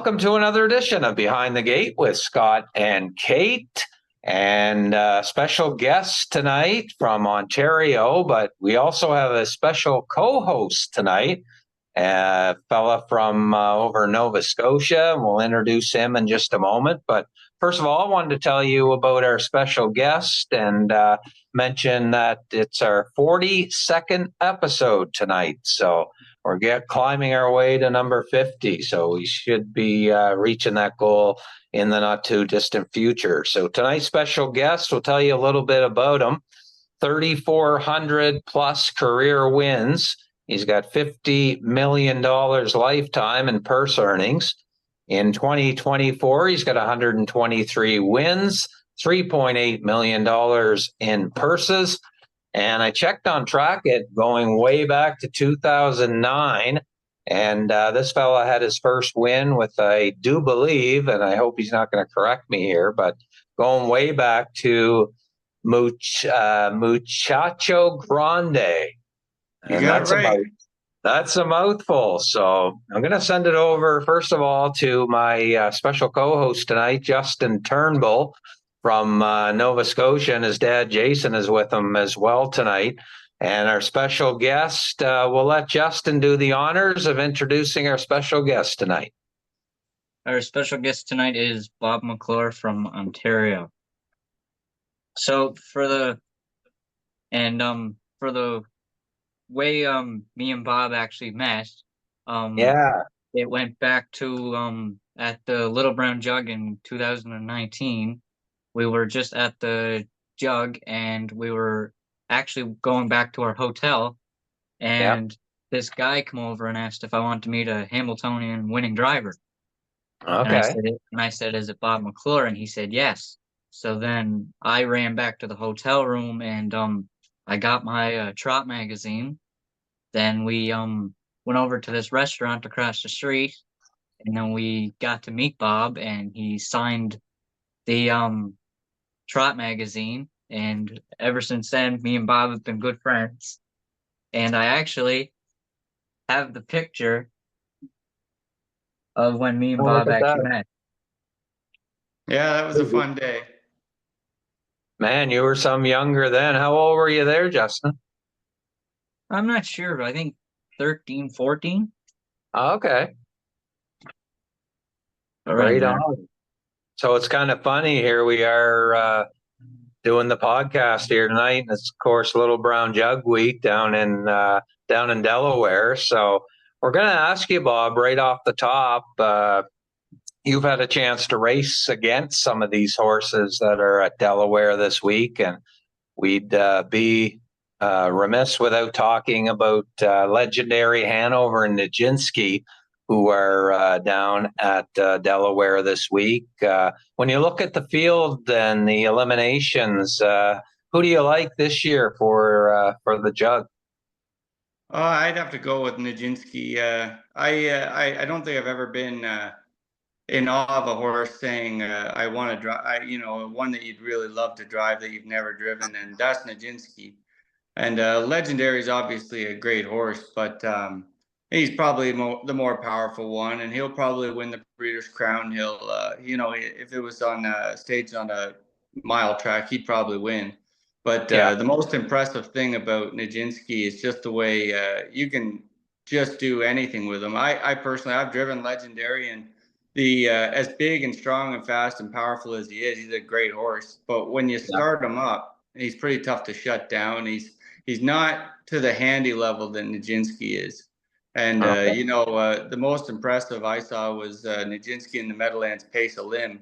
Welcome to another edition of Behind the Gate with Scott and Kate, and special guest tonight from Ontario, but we also have a special co-host tonight, a fella from over Nova Scotia. We'll introduce him in just a moment, but first of all, I wanted to tell you about our special guest and mention that it's our 42nd episode tonight. So we're climbing our way to number 50. So we should be reaching that goal in the not too distant future. So tonight's special guest will tell you a little bit about him. 3,400 plus career wins. He's got $50 million lifetime in purse earnings. In 2024, he's got 123 wins, $3.8 million in purses. And I checked on Trackit going way back to 2009. And this fella had his first win with, I do believe, and I hope he's not going to correct me here, but going way back to Muchacho Grande. You got it right. That's a mouthful. So I'm going to send it over, first of all, to my special co-host tonight, Justin Turnbull from Nova Scotia, and his dad, Jason, is with him as well tonight. And our special guest, we'll let Justin do the honors of introducing our special guest tonight. Our special guest tonight is Bob McClure from Ontario. So for the way me and Bob actually met, it went back to at the Little Brown Jug in 2019. We were just at the Jug, and we were actually going back to our hotel, and this guy came over and asked if I wanted to meet a Hamiltonian winning driver. Okay. And I said, is it Bob McClure? And he said yes. So then I ran back to the hotel room, and I got my trot magazine. Then we went over to this restaurant across the street, and then we got to meet Bob, and he signed the trot magazine. And ever since then, me and Bob have been good friends. And I actually have the picture of when me and Bob actually met. Yeah, that was a fun day. Man, you were some younger then. How old were you there, Justin? I'm not sure, but I think 13, 14. Okay. Right on. So it's kind of funny. Here we are doing the podcast here tonight. And it's, of course, Little Brown Jug Week down in Delaware. So we're going to ask you, Bob, right off the top. You've had a chance to race against some of these horses that are at Delaware this week, and we'd be remiss without talking about legendary Hanover and Nijinsky, who are down at Delaware this week. When you look at the field and the eliminations, who do you like this year for the Jug? I'd have to go with Nijinsky. I don't think I've ever been in awe of a horse saying I want to drive. One that you'd really love to drive that you've never driven, and that's Nijinsky. And Legendary is obviously a great horse, but he's probably the more powerful one, and he'll probably win the Breeders' Crown. He'll, if it was on staged on a mile track, he'd probably win. But the most impressive thing about Nijinsky is just the way you can just do anything with him. I personally, I've driven Legendary, and the as big and strong and fast and powerful as he is, he's a great horse. But when you start him up, he's pretty tough to shut down. He's not to the handy level that Nijinsky is. And, the most impressive I saw was Nijinsky in the Meadowlands Pace a Limb.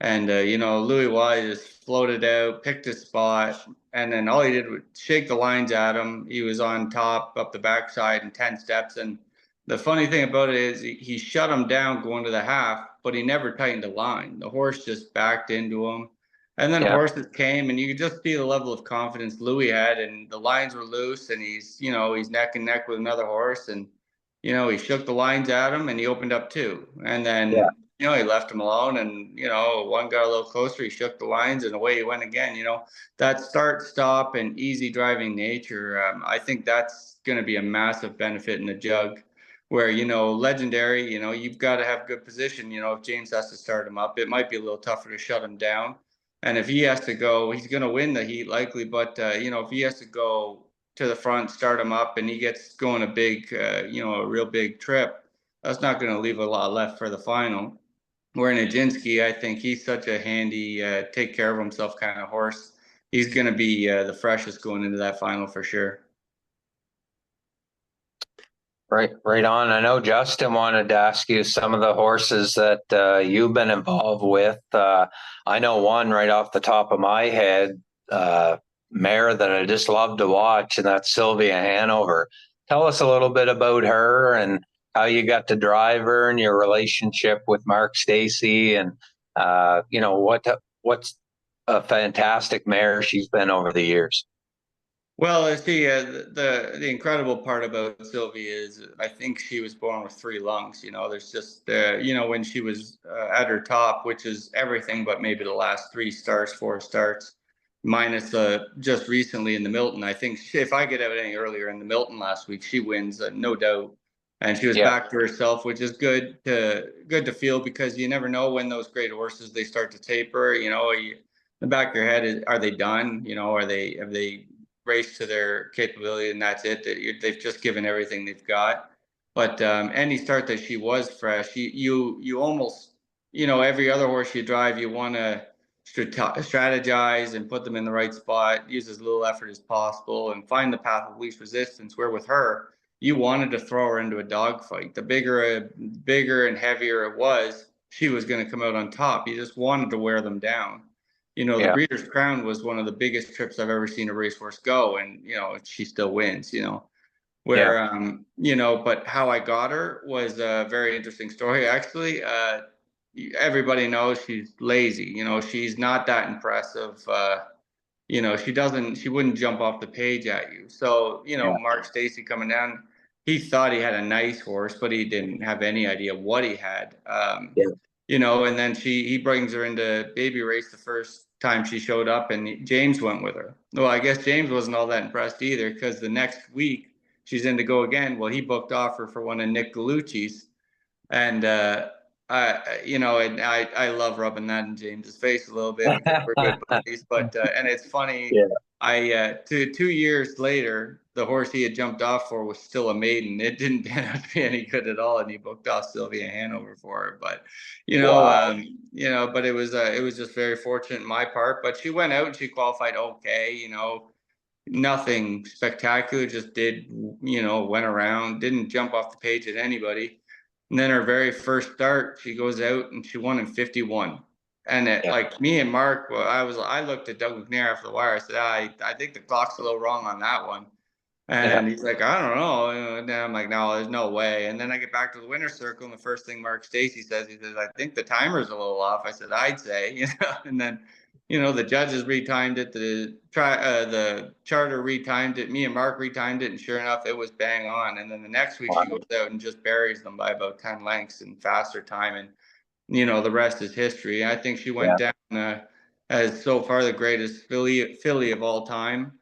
And, Louis Wise just floated out, picked his spot, and then all he did was shake the lines at him. He was on top, up the backside in 10 steps. And the funny thing about it is he shut him down going to the half, but he never tightened the line. The horse just backed into him. And then horses came, and you could just see the level of confidence Louis had, and the lines were loose, and he's neck and neck with another horse, and he shook the lines at him, and he opened up two, and then he left him alone, and one got a little closer, he shook the lines, and away he went again. That start, stop, and easy driving nature. I think that's going to be a massive benefit in the Jug. where, you know, Legendary, you know, you've got to have good position. You know, if James has to start him up, it might be a little tougher to shut him down. And if he has to go, he's going to win the heat likely. But, you know, if he has to go to the front, start him up, and he gets going a big, you know, a real big trip, that's not going to leave a lot left for the final. Where Nijinsky, I think he's such a handy, take care of himself kind of horse. He's going to be the freshest going into that final for sure. Right on. I know Justin wanted to ask you some of the horses that you've been involved with. I know one right off the top of my head, mare that I just love to watch, and that's Sylvia Hanover. Tell us a little bit about her and how you got to drive her and your relationship with Mark Stacey, and you know what's a fantastic mare she's been over the years. Well, see, the incredible part about Sylvia is I think she was born with 3 lungs. You know, there's just you know, when she was at her top, which is everything but maybe the last 3 starts, 4 starts, minus just recently in the Milton. I think if I get out any earlier in the Milton last week, she wins, no doubt. And she was Yeah, back to herself, which is good to feel, because you never know when those great horses they start to taper. You know, in the back of your head is, are they done? You know, have they race to their capability and that's it, that they've just given everything they've got. But any start that she was fresh, you almost, you know, every other horse you drive, you want to strategize and put them in the right spot, use as little effort as possible, and find the path of least resistance. Where with her, you wanted to throw her into a dogfight. The bigger and heavier it was, she was going to come out on top. You just wanted to wear them down. You know, the yeah, Breeders' Crown was one of the biggest trips I've ever seen a racehorse go, and you know, she still wins. You know, yeah, where you know, but how I got her was a very interesting story. Actually, everybody knows she's lazy. You know, she's not that impressive. You know, she wouldn't jump off the page at you. So, you know, yeah, Mark Stacey coming down, he thought he had a nice horse, but he didn't have any idea what he had. yeah. You know, and then he brings her into baby race the first time she showed up, and James went with her. Well, I guess James wasn't all that impressed either, because the next week she's in to go again. Well, he booked off her for one of Nick Gallucci's, and you know, and I love rubbing that in James's face a little bit because we're good buddies. But and it's funny, Yeah. I 2 years later, the horse he had jumped off for was still a maiden. It didn't pan out to be any good at all, and he booked off Sylvia Hanover for her. But Wow. you know, but it was just very fortunate in my part. But she went out and she qualified okay. You know, nothing spectacular. Just did, you know, went around, didn't jump off the page at anybody. And then her very first start, she goes out and she won in 51. And it, Yeah. like me and Mark, well, I looked at Doug McNair after the wire. I said, I think the clock's a little wrong on that one. Yeah. And he's like, I don't know. And then I'm like, no, there's no way. And then I get back to the winner's circle, and the first thing Mark Stacey says, he says, I think the timer's a little off. I said, I'd say, you know. And then, you know, the judges retimed it, the charter retimed it, me and Mark retimed it, and sure enough, it was bang on. And then the next week she Wow. goes out and just buries them by about 10 lengths in faster time, and you know, the rest is history. I think she went Yeah. down as so far the greatest filly of all time,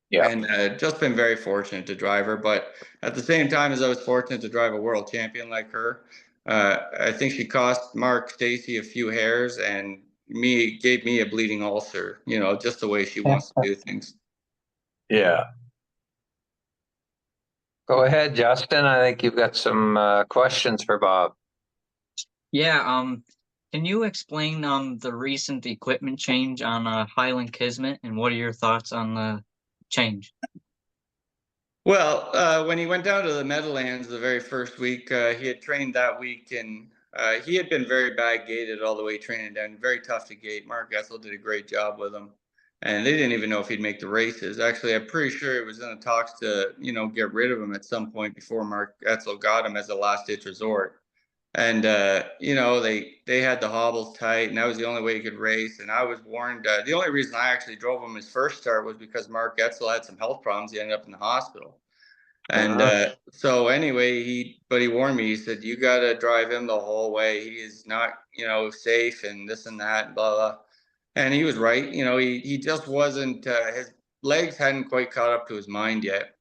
Yeah. and just been very fortunate to drive her. But at the same time as I was fortunate to drive a world champion like her, I think she cost Mark Stacey a few hairs, and gave me a bleeding ulcer. You know, just the way she wants to do things. Yeah. Go ahead, Justin. I think you've got some questions for Bob. Yeah, can you explain the recent equipment change on Highland Kismet, and what are your thoughts on the change? Well, when he went down to the Meadowlands the very first week, he had trained that week, and he had been very bad gated all the way training down, very tough to gate. Mark Etzel did a great job with him, and they didn't even know if he'd make the races. Actually, I'm pretty sure it was in the talks to, you know, get rid of him at some point before Mark Etzel got him as a last ditch resort. And you know, they had the hobbles tight, and that was the only way he could race. And I was warned. The only reason I actually drove him his first start was because Mark Etzel had some health problems. He ended up in the hospital. And Mhm. so anyway, he warned me. He said, "You got to drive him the whole way. He is not, you know, safe, and this and that, and blah blah." And he was right. You know, he just wasn't. His legs hadn't quite caught up to his mind yet.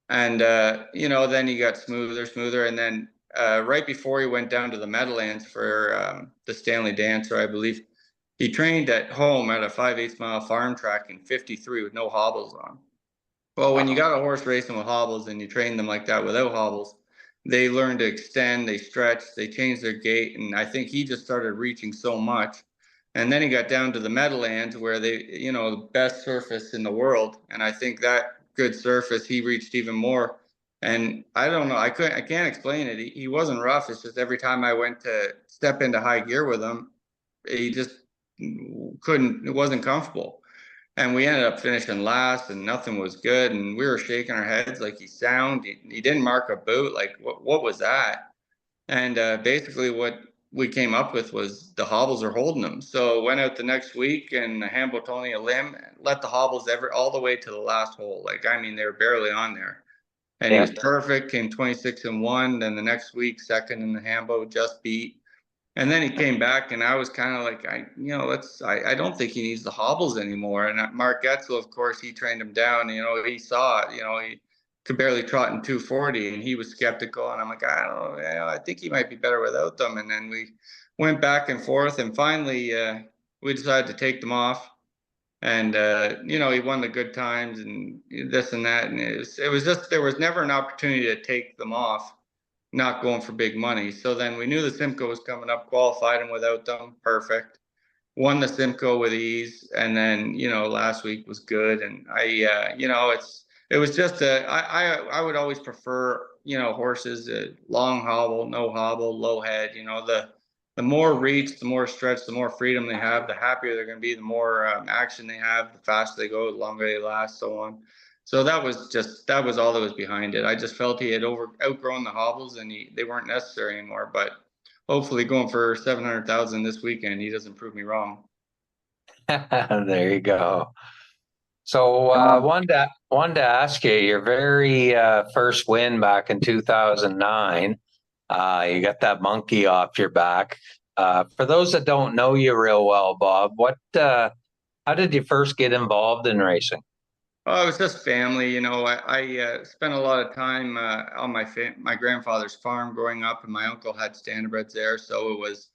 And, then he got smoother. And then right before he went down to the Meadowlands for the Stanley Dancer, I believe, he trained at home at a 5/8 mile farm track in 53 with no hobbles on. Well, when you Wow. got a horse racing with hobbles and you train them like that without hobbles, they learn to extend, they stretch, they change their gait. And I think he just started reaching so much. And then he got down to the Meadowlands where the best surface in the world. And I think that good surface, he reached even more. And I don't know, I can't explain it. He wasn't rough. It's just every time I went to step into high gear with him, he just it wasn't comfortable. And we ended up finishing last and nothing was good. And we were shaking our heads like he's sound. He didn't mark a boot. Like, what was that? And basically, what we came up with was the hobbles are holding him. So went out the next week and Hambo told me a limb, let the hobbles all the way to the last hole. Like, I mean, they were barely on there. And he Yeah. was perfect, came 26-1. Then the next week, second in the Hambo, just beat. And then he came back, and I was kind of like, I don't think he needs the hobbles anymore. And Mark Getzel, of course, he trained him down. He saw it. He could barely trot in 240, and he was skeptical. And I'm like, I don't know, I think he might be better without them. And then we went back and forth, and finally we decided to take them off. And he won the good times and this and that. And it was just there was never an opportunity to take them off not going for big money. So then we knew the Simcoe was coming up, qualified him without them, perfect. Won the Simcoe with ease, and then last week was good. And it was just I would always prefer horses long hobble, no hobble, low head. The more reach, the more stretch, the more freedom they have, the happier they're going to be, the more action they have, the faster they go, the longer they last, so on. So that was all that was behind it. I just felt he had outgrown the hobbles and they weren't necessary anymore. But hopefully, going for 700,000 this weekend, he doesn't prove me wrong. There you go. So Um, wanted to ask you your very first win back in 2009. You got that monkey off your back. For those that don't know you real well, Bob, how did you first get involved in racing? Oh, it was just family. I spent a lot of time on my grandfather's farm growing up, and my uncle had standardbreds there. So it was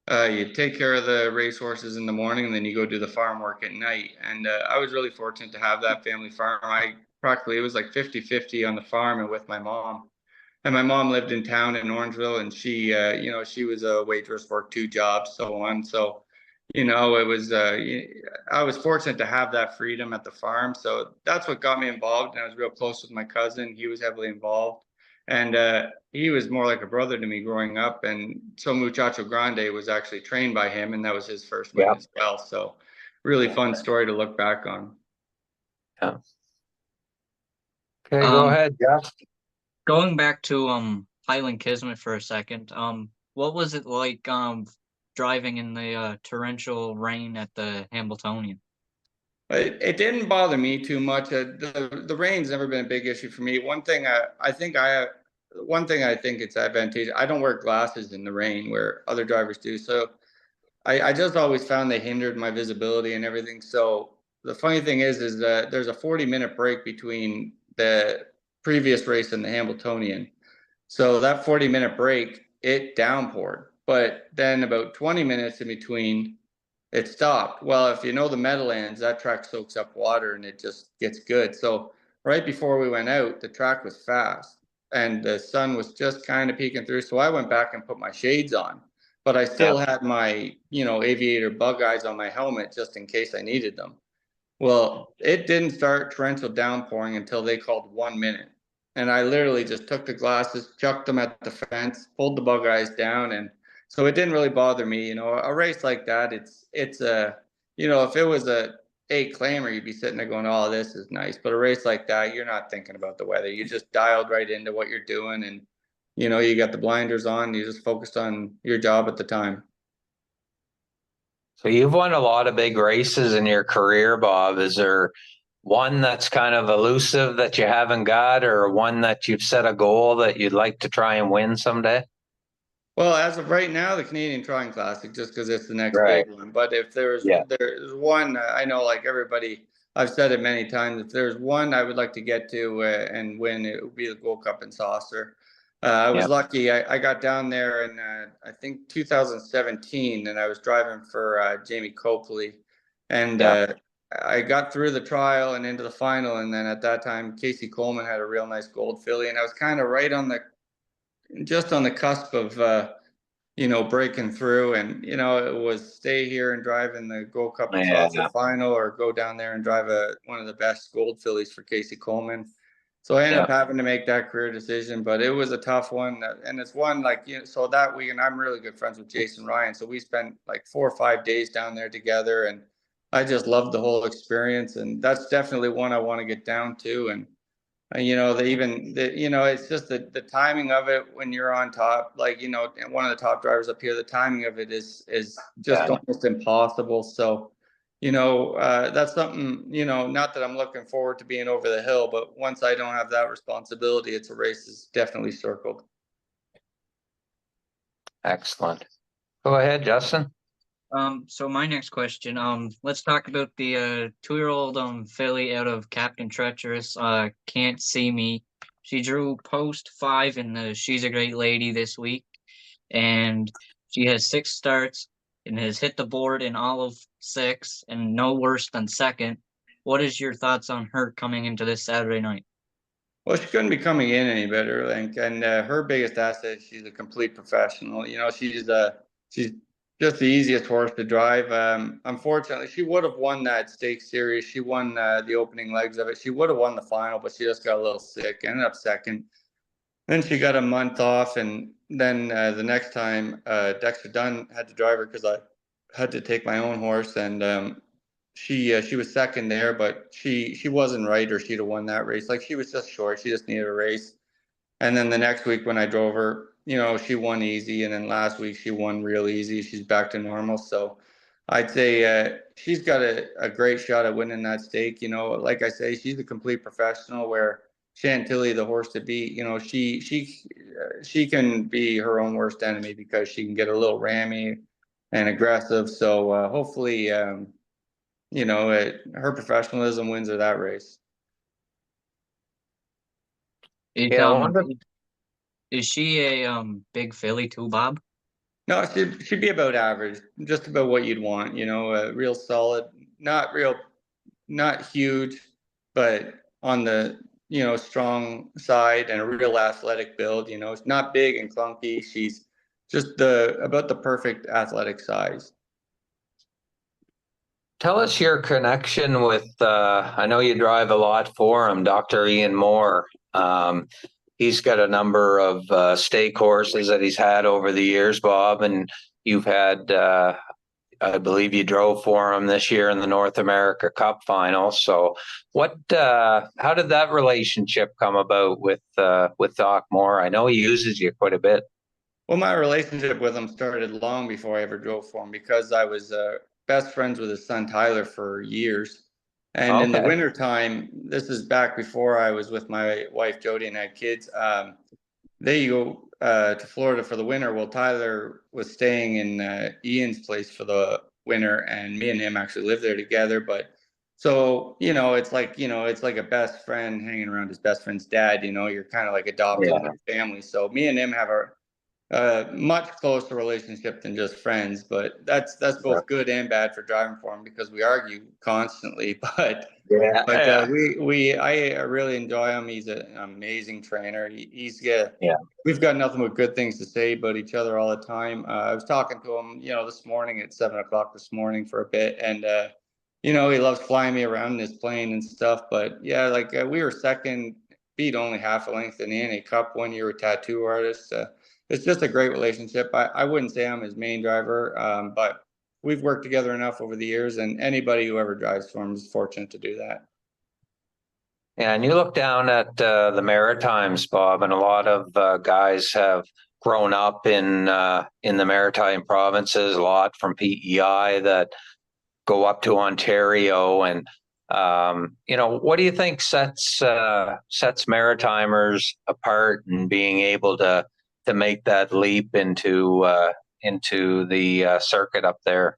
you take care of the racehorses in the morning, and then you go do the farm work at night. And I was really fortunate to have that family farm. It was like 50-50 on the farm and with my mom. And my mom lived in town in Orangeville, and she was a waitress, worked 2 jobs, so on. So, it was, I was fortunate to have that freedom at the farm. So that's what got me involved. And I was real close with my cousin. He was heavily involved. And he was more like a brother to me growing up. And so Muchacho Grande was actually trained by him, and that was his first win Yeah. as well. So really fun story to look back on. Yeah. Okay, go um, ahead, Jeff. Going back to Highland Kismet for a second, what was it like driving in the torrential rain at the Hambletonian? It didn't bother me too much. The rain's never been a big issue for me. One thing I think it's advantageous. I don't wear glasses in the rain where other drivers do. So I just always found they hindered my visibility and everything. So the funny thing is that there's a 40-minute break between the previous race and the Hambletonian. So that 40-minute break, it downpoured, but then about 20 minutes in between, it stopped. Well, if you know the Meadowlands, that track soaks up water and it just gets good. So right before we went out, the track was fast and the sun was just kind of peeking through. So I went back and put my shades on, but I Yeah. still had my, aviator bug eyes on my helmet just in case I needed them. Well, it didn't start torrential downpouring until they called 1 minute. And I literally just took the glasses, chucked them at the fence, pulled the bug eyes down. And so it didn't really bother me. A race like that, it's if it was a 8 claimer, you'd be sitting there going, oh, this is nice. But a race like that, you're not thinking about the weather. You just dialed right into what you're doing. And, you got the blinders on, you just focused on your job at the time. So you've won a lot of big races in your career, Bob. Is there one that's kind of elusive that you haven't got, or one that you've set a goal that you'd like to try and win someday? Well, as of right now, the Canadian Trotting Classic, just because it's the next Right. big one. But if there's Yeah. one, I know like everybody I've said it many times. If there's one I would like to get to and win, it would be the Gold Cup in Saucer. I was lucky. I got down there in I think 2017, and I was driving for Jamie Copley, and I got through the trial and into the final. And then at that time, Casey Coleman had a real nice gold filly, and I was kind of right on just on the cusp of breaking through. And it was stay here and drive in the Gold Cup and Saucer final, or go down there and drive one of the best gold fillies for Casey Coleman. So I ended up having to make that career decision, but it was a tough one. And it's one like, so that week, and I'm really good friends with Jason Ryan. So we spent like 4 or 5 days down there together, and I just loved the whole experience. And that's definitely one I want to get down to. And it's just the timing of it when you're on top, like, one of the top drivers up here, the timing of it is just almost impossible. So, that's something, not that I'm looking forward to being over the hill, but once I don't have that responsibility, it's a race is definitely circled. Excellent. Go ahead, Justin. So my next question, let's talk about the 2-year-old filly out of Captain Treacherous, Can't See Me. She drew post 5 in the She's a Great Lady this week, and she has 6 starts and has hit the board in all of 6 and no worse than second. What is your thoughts on her coming into this Saturday night? Well, she couldn't be coming in any better, Link. And her biggest asset, she's a complete professional. She's just the easiest horse to drive. Unfortunately, she would have won that stakes series. She won the opening legs of it. She would have won the final, but she just got a little sick, ended up second. Then she got a month off, and then the next time Dexter Dunn had to drive her because I had to take my own horse, and she was second there, but she wasn't right, or she'd have won that race. Like, she was just short. She just needed a race. And then the next week when I drove her, she won easy. And then last week she won real easy. She's back to normal. So I'd say she's got a great shot at winning that stake. Like I say, she's a complete professional, where Chantilly, the horse to beat, she can be her own worst enemy because she can get a little rammy and aggressive. So hopefully, her professionalism wins her that race. Is she a big filly too, Bob? No, she'd be about average, just about what you'd want. Real solid, not huge, but on the strong side, and a real athletic build. It's not big and clunky. She's just about the perfect athletic size. Tell us your connection with, I know you drive a lot for him, Dr. Ian Moore. He's got a number of stake horses that he's had over the years, Bob, and you've had, I believe you drove for him this year in the North America Cup final. So how did that relationship come about with Doc Moore? I know he uses you quite a bit. Well, my relationship with him started long before I ever drove for him, because I was best friends with his son Tyler for years. And in the wintertime, this is back before I was with my wife Jody and had kids. They go to Florida for the winter. Well, Tyler was staying in Ian's place for the winter, and me and him actually lived there together. But so, it's like a best friend hanging around his best friend's dad. You're kind of like adopted in your family. So me and him have a much closer relationship than just friends, but that's both good and bad for driving for him, because we argue constantly. But I really enjoy him. He's an amazing trainer. We've got nothing but good things to say about each other all the time. I was talking to him, this morning at 7:00 this morning for a bit, and he loves flying me around in his plane and stuff. But yeah, we were second, beat only half a length in the NA Cup one year with Tattoo Artists. It's just a great relationship. I wouldn't say I'm his main driver, but we've worked together enough over the years, and anybody who ever drives for him is fortunate to do that. Yeah, and you look down at the Maritimes, Bob, and a lot of guys have grown up in the Maritime provinces, a lot from PEI that go up to Ontario. And what do you think sets Maritimers apart in being able to make that leap into the circuit up there?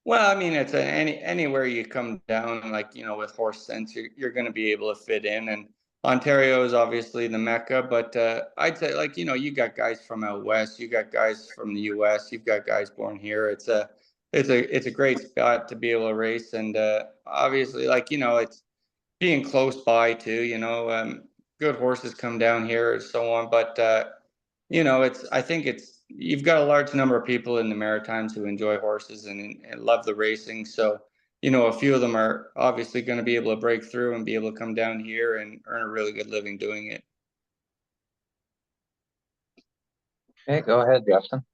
Well, I mean, it's anywhere you come down, like, with horse sense, you're going to be able to fit in. And Ontario is obviously the mecca, but I'd say, like, you got guys from out west, you got guys from the U.S., you've got guys born here. It's a great spot to be able to race, and obviously, like, it's being close by too. Good horses come down here and so on, but I think you've got a large number of people in the Maritimes who enjoy horses and love the racing. So, a few of them are obviously going to be able to break through and be able to come down here and earn a really good living doing it. Okay, go ahead, Justin.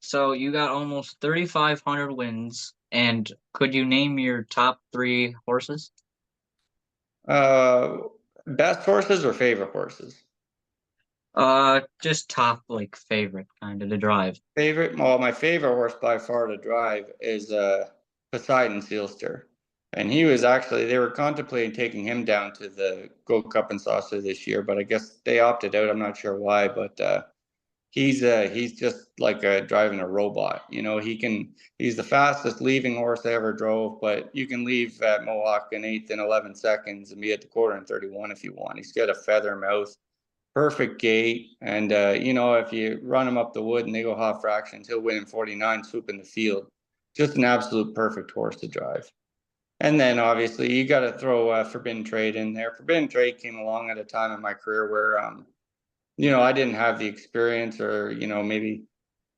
So you got almost 3,500 wins, and could you name your top 3 horses? Best horses or favorite horses? Just top, like, favorite kind of to drive. Well, my favorite horse by far to drive is Poseidon Sealster. And they were contemplating taking him down to the Gold Cup in Saucer this year, but I guess they opted out. I'm not sure why, but he's just like driving a robot. He's the fastest leaving horse I ever drove, but you can leave at Mohawk in 8th and 11 seconds and be at the quarter in 31 if you want. He's got a feather mouth, perfect gait, and if you run him up the wood and they go half fractions, he'll win in 49, swooping the field. Just an absolute perfect horse to drive. And then obviously you got to throw Forbidden Trade in there. Forbidden Trade came along at a time in my career where I didn't have the experience or maybe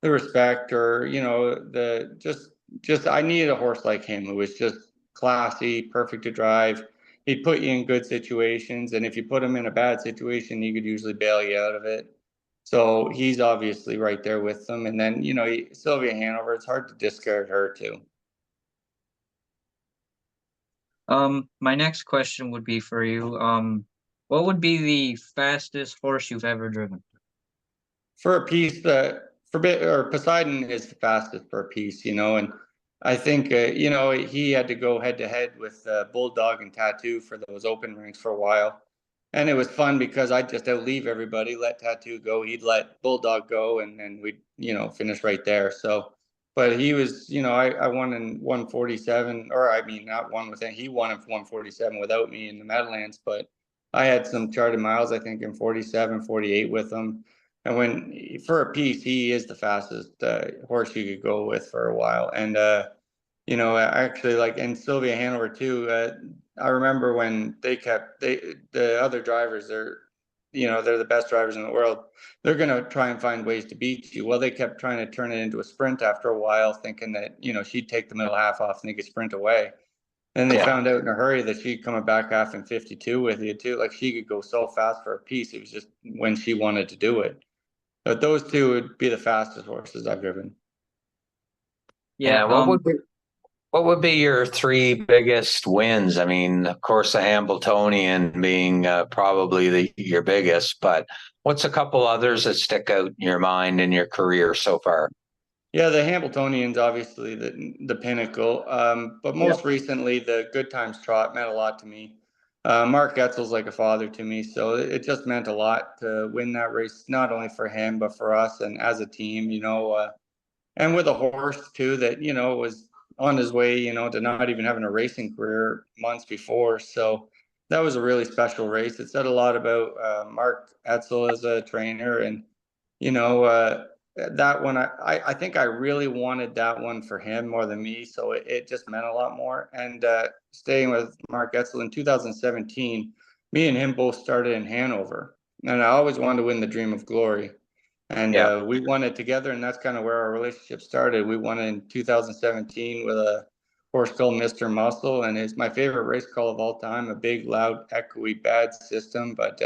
the respect or the just I needed a horse like him who was just classy, perfect to drive. He'd put you in good situations, and if you put him in a bad situation, he could usually bail you out of it. So he's obviously right there with them. And then Sylvia Hanover, it's hard to discard her too. My next question would be for you. What would be the fastest horse you've ever driven? For a piece, Poseidon is the fastest for a piece, and I think he had to go head to head with Bulldog and Tattoo for those open ranks for a while, and it was fun because I'd just outleave everybody, let Tattoo go, he'd let Bulldog go, and then we'd finish right there. So, but he was, I won in 147, or I mean not one with him, he won in 147 without me in the Meadowlands, but I had some charted miles, I think in 47, 48 with him. And for a piece, he is the fastest horse you could go with for a while. And actually, like, and Sylvia Hanover too. I remember when the other drivers they're the best drivers in the world. They're gonna try and find ways to beat you. Well, they kept trying to turn it into a sprint after a while, thinking that she'd take the middle half off and they could sprint away. Then they found out in a hurry that she'd come back half in 52 with you too. Like, she could go so fast for a piece. It was just when she wanted to do it. But those two would be the fastest horses I've driven. Yeah, what would be your 3 biggest wins? I mean, of course, the Hambletonian being probably your biggest, but what's a couple others that stick out in your mind in your career so far? Yeah, the Hambletonian's obviously the pinnacle. But most recently, the Good Times Trot meant a lot to me. Mark Etzel's like a father to me, so it just meant a lot to win that race, not only for him but for us and as a team. And with a horse too that was on his way to not even having a racing career months before. So that was a really special race. It said a lot about Mark Etzel as a trainer, and that one I think I really wanted that one for him more than me, so it just meant a lot more. And staying with Mark Etzel in 2017, me and him both started in Hanover, and I always wanted to win the Dream of Glory. And we won it together, and that's kind of where our relationship started. We won it in 2017 with a horse called Mr. Muscle, and it's my favorite race call of all time. A big, loud, echoey, bad system, but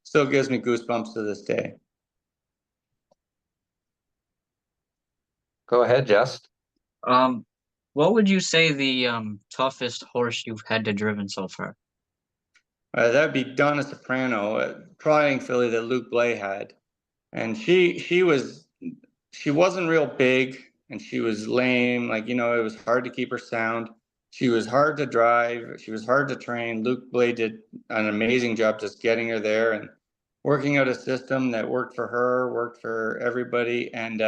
still gives me goosebumps to this day. Go ahead, Jess. What would you say the toughest horse you've had to driven so far? That would be Donna Soprano, a trotting filly that Luke Blay had, and she wasn't real big, and she was lame. Like, it was hard to keep her sound. She was hard to drive. She was hard to train. Luke Blay did an amazing job just getting her there and working out a system that worked for her, worked for everybody. And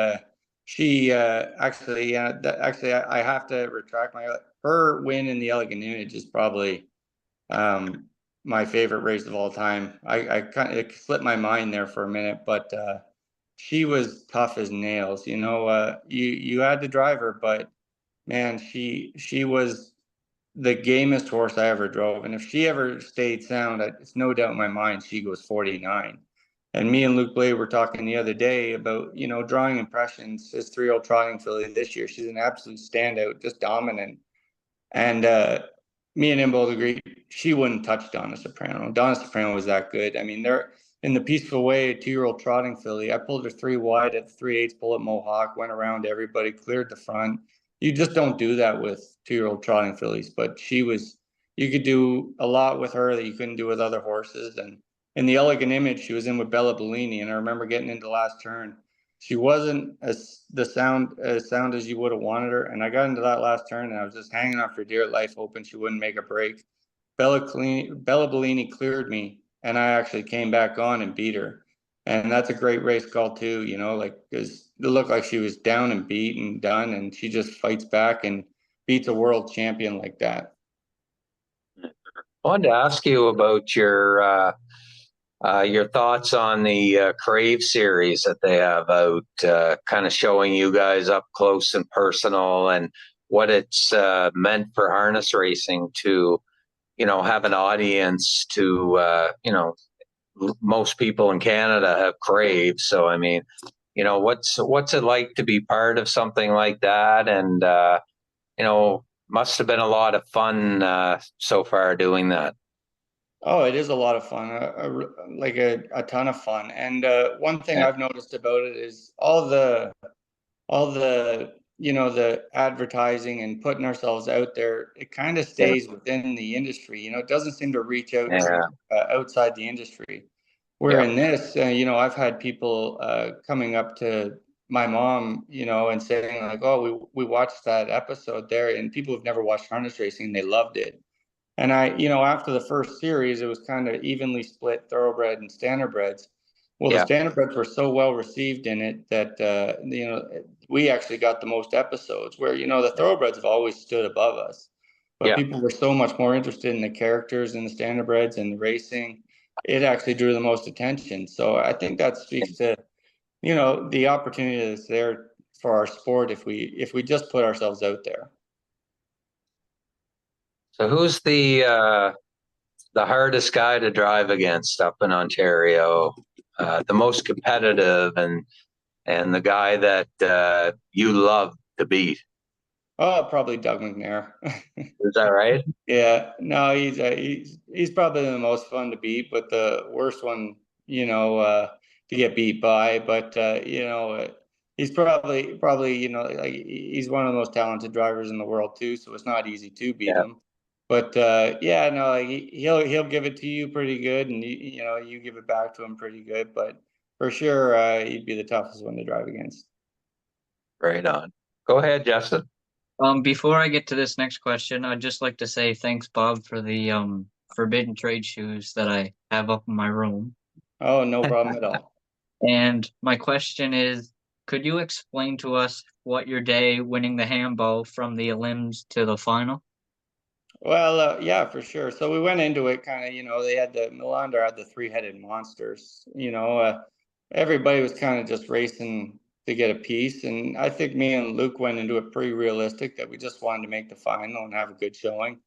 She actually, yeah, actually, I have to retract her win in the Elegant Image is probably my favorite race of all time. I kind of, it slipped my mind there for a minute, but she was tough as nails. You had to drive her, but man, she was the gamest horse I ever drove. And if she ever stayed sound, it's no doubt in my mind she goes 49. And me and Luke Blade were talking the other day about, drawing impressions. His 3-year-old trotting filly this year. She's an absolute standout, just dominant. And me and him both agreed she wouldn't touch Donna Soprano. Donna Soprano was that good. I mean, they're in the Peaceful Way, 2-year-old trotting filly. I pulled her 3 wide at the 3/8 pull at Mohawk, went around everybody, cleared the front. You just don't do that with 2-year-old trotting fillies. But you could do a lot with her that you couldn't do with other horses. And in the Elegant Image, she was in with Bella Bellini, and I remember getting into the last turn. She wasn't as sound as you would have wanted her. And I got into that last turn, and I was just hanging on for dear life, hoping she wouldn't make a break. Bella Bellini cleared me, and I actually came back on and beat her. And that's a great race call too, because it looked like she was down and beat and done, and she just fights back and beats a world champion like that. I wanted to ask you about your thoughts on the Crave series that they have out, kind of showing you guys up close and personal, and what it's meant for harness racing to, have an audience to, most people in Canada have Crave. So, I mean, what's it like to be part of something like that? And, must have been a lot of fun so far doing that. Oh, it is a lot of fun, like a ton of fun. And one thing Yeah. I've noticed about it is all the advertising and putting ourselves out there, it kind of Yeah. stays within the industry. It doesn't seem to reach out Yeah. outside the industry. Where Yeah. in this, I've had people coming up to my mom, and saying like, "Oh, we watched that episode there," and people who've never watched harness racing, they loved it. And after the first series, it was kind of evenly split thoroughbred and standardbreds. Well, the Yeah. standardbreds were so well received in it that, we actually got the most episodes where, the thoroughbreds have always stood above us. But Yeah. people were so much more interested in the characters and the standardbreds and the racing. It actually drew the most attention. So I think that speaks to, the opportunity that's there for our sport if we just put ourselves out there. So who's the hardest guy to drive against up in Ontario, the most competitive, and the guy that you love to beat? Oh, probably Doug McNair. Is that right? Yeah, no, he's probably the most fun to beat, but the worst one, to get beat by. But he's probably like he's one of the most talented drivers in the world too. So it's not easy to beat Yeah. him. But yeah, no, like he'll give it to you pretty good, and you give it back to him pretty good. But for sure, he'd be the toughest one to drive against. Right on. Go ahead, Justin. Before I get to this next question, I'd just like to say thanks, Bob, for the forbidden trade shoes that I have up in my room. Oh, no problem at all. And my question is, could you explain to us what your day winning the Hambo from the elims to the final? Well, yeah, for sure. So we went into it kind of, they had Milander had the three-headed monsters. Everybody was kind of just racing to get a piece. And I think me and Luke went into it pretty realistic that we just wanted to make the final and have a good showing.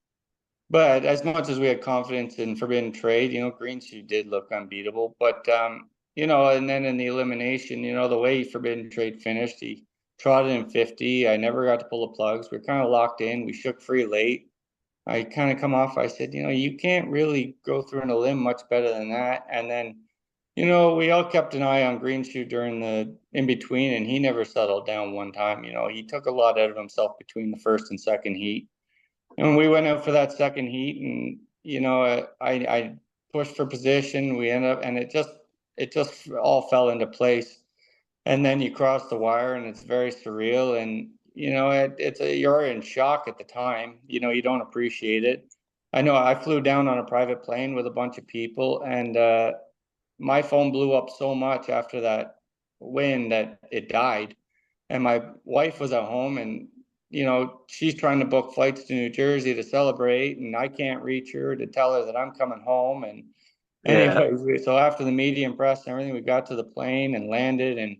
But as much as we had confidence in Forbidden Trade, Green Shoe did look unbeatable. But, and then in the elimination, the way Forbidden Trade finished, he trotted in 50. I never got to pull the plugs. We were kind of locked in. We shook free late. I kind of come off. I said, you can't really go through an elim much better than that. And then, we all kept an eye on Green Shoe during the in between, and he never settled down one time. He took a lot out of himself between the first and second heat. And when we went out for that second heat, and I pushed for position, we ended up, and it just all fell into place. And then you cross the wire, and it's very surreal. And you're in shock at the time. You don't appreciate it. I know I flew down on a private plane with a bunch of people, and my phone blew up so much after that win that it died. and my wife was at home, and she's trying to book flights to New Jersey to celebrate, and I can't reach her to tell her that I'm coming home. And Yeah. anyway, so after the media and press and everything, we got to the plane and landed, and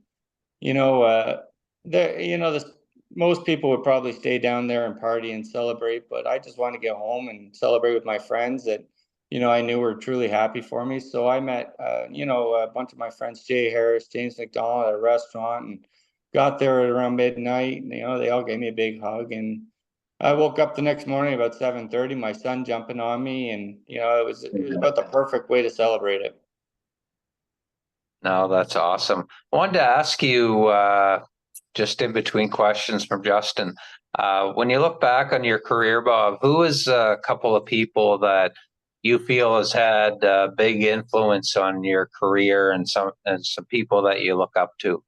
you know, this most people would probably stay down there and party and celebrate, but I just wanted to get home and celebrate with my friends that, I knew were truly happy for me. So I met, a bunch of my friends, Jay Harris, James McDonald, at a restaurant, and got there at around midnight. And, they all gave me a big hug, and I woke up the next morning about 7:30, my son jumping on me, and it was about the perfect way to celebrate it. No, that's awesome. I wanted to ask you, just in between questions from Justin, when you look back on your career, Bob, who is a couple of people that you feel has had a big influence on your career, and some people that you look up to?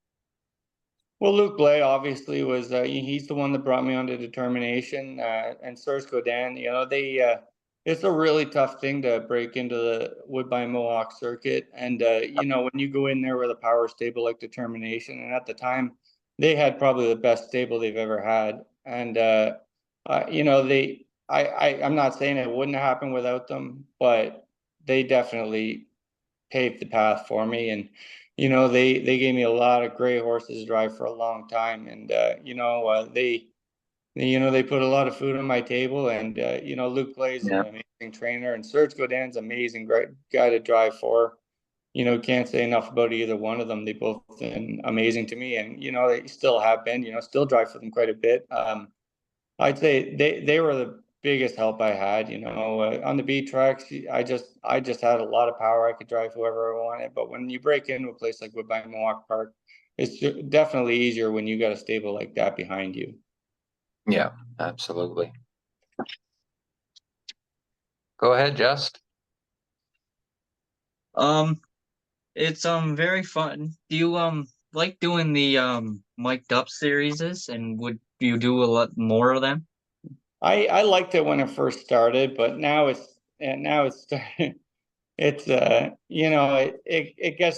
Well, Luke Blay obviously was, he's the one that brought me onto determination, and Serge Godin. It's a really tough thing to break into the Woodbine Mohawk circuit. And, when you go in there with a power stable like determination, and at the time they had probably the best stable they've ever had. And, I'm not saying it wouldn't happen without them, but they definitely paved the path for me. And they gave me a lot of great horses to drive for a long time. And they put a lot of food on my table. And Luke Blay's an Yeah. amazing trainer, and Serge Godin's amazing, great guy to drive for. Can't say enough about either one of them. They both been amazing to me, and they still have been. Still drive for them quite a bit. I'd say they were the biggest help I had. On the beat tracks, I just had a lot of power. I could drive whoever I wanted. But when you break into a place like Woodbine Mohawk Park, it's definitely easier when you got a stable like that behind you. Yeah, absolutely. Go ahead, Just. It's very fun. Do you like doing the mic'd up series, and would you do a lot more of them? I liked it when it first started, but now it's it gets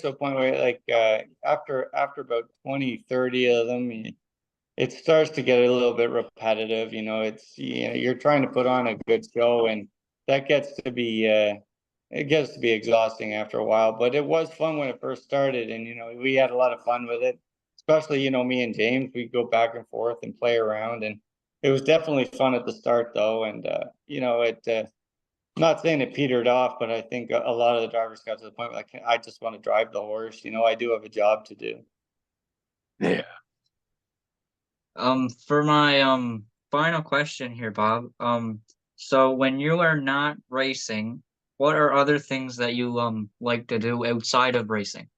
to a point where, like, after about 20, 30 of them, it starts to get a little bit repetitive. You're trying to put on a good show, and that gets to be it gets to be exhausting after a while. But it was fun when it first started, and we had a lot of fun with it. Especially, me and James, we'd go back and forth and play around, and it was definitely fun at the start, though. And not saying it petered off, but I think a lot of the drivers got to the point where, like, I just want to drive the horse. I do have a job to do. Yeah. For my final question here, Bob. So when you are not racing, what are other things that you like to do outside of racing?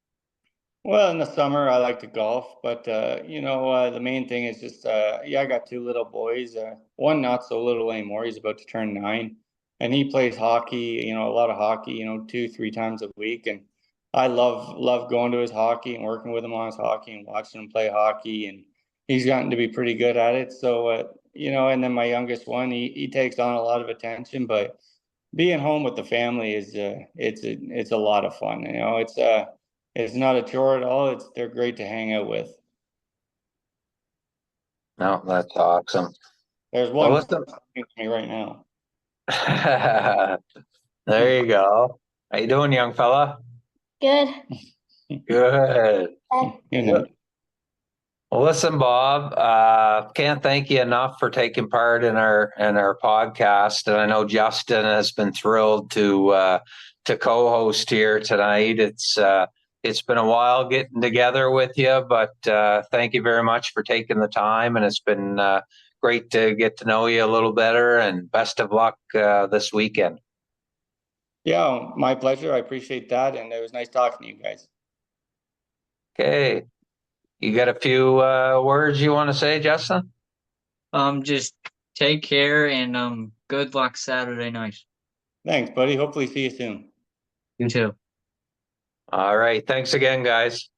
Well, in the summer, I like to golf, but the main thing is just, I got two little boys. One not so little anymore. He's about to turn 9, and he plays hockey. A lot of hockey. 2, 3 times a week, and I love going to his hockey and working with him on his hockey and watching him play hockey. And he's gotten to be pretty good at it. So, and then my youngest one, he takes on a lot of attention, but being home with the family is it's a lot of fun. It's not a chore at all. They're great to hang out with. No, that's awesome. There's Well, one listen. with me right now. There you go. How you doing, young fella? Good. Good. You know. Well, listen, Bob, can't thank you enough for taking part in our podcast. And I know Justin has been thrilled to co-host here tonight. It's been a while getting together with you, but thank you very much for taking the time. And it's been great to get to know you a little better. And best of luck this weekend. Yeah, my pleasure. I appreciate that, and it was nice talking to you guys. Okay. You got a few words you want to say, Justin? Just take care, and good luck Saturday night. Thanks, buddy. Hopefully see you soon. You too. All right. Thanks again, guys.